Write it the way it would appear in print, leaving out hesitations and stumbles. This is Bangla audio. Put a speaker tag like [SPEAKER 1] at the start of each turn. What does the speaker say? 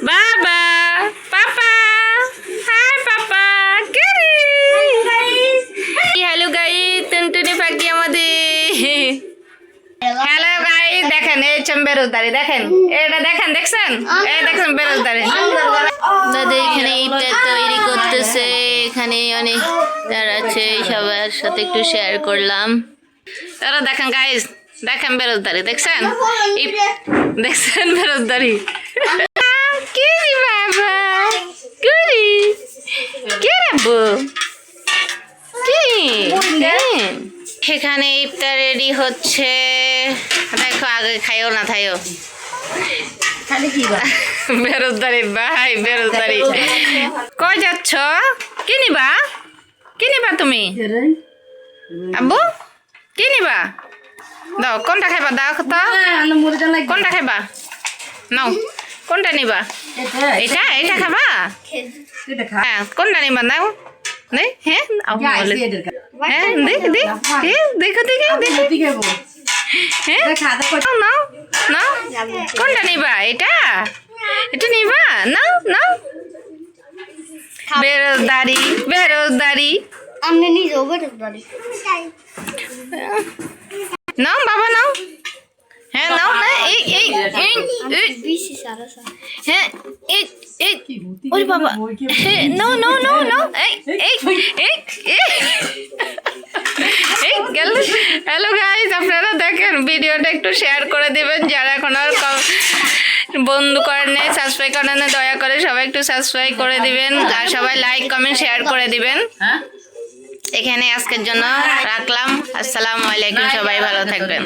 [SPEAKER 1] বাবা, পাপা, হাই পাপা, কিরি। হ্যালো গাইস, টুনটুনি পাখি আমাদের। হ্যালো গাইস, দেখেন এই বেরোজদারি, দেখেন এটা দেখেন, দেখছেন এই দেখেন বেরোজদারি। দাদা এখানে ইফতার তৈরি করতেছে, এখানে অনেক তার আছে, সবার সাথে একটু শেয়ার করলাম। তারা দেখেন গাইস, দেখেন বেরোজদারি, দেখছেন দেখছেন বেরোজদারি। কি বাবা গুরি কি রাবো কি এখানে ইফতার রেডি হচ্ছে। দেখো আগে খাইও না থাইও। বেরোজদারি ভাই, বেরোজদারি। কই যাচ্ছ? কি নিবা? কি নিবা তুমি? আব্বু কি নিবা? দাও, কোনটা খাইবা? দাও তো, কোনটা খাইবা? নাও, কোনটা নিবা? এটা এটা খাবা? হ্যাঁ, কোনটা নিবা? নাও নেই। হ্যাঁ হ্যাঁ, দেখো দেখি দেখো। হ্যাঁ নাও নাও, কোনটা নিবা? এটা এটা নিবা? নাও নাও। বেরোজদারি, বেরোজদারি। নাও বাবা নাও। হ্যাঁ নাও না, এই এই এই হ্যাঁ এই এই ওরে বাবা, হ্যাঁ নো নো নো নো, এই এই এই এই গেল। হ্যালো গাইস, আপনারা দেখেন ভিডিওটা একটু শেয়ার করে দিবেন, যারা এখন আর বন্ধু করেন নাই, সাবস্ক্রাইব করেন না, দয়া করে সবাই একটু সাবস্ক্রাইব করে দিবেন, আর সবাই লাইক কমেন্ট শেয়ার করে দিবেন। এখানে আজকের জন্য রাখলাম। আসসালামু আলাইকুম, সবাই ভালো থাকবেন।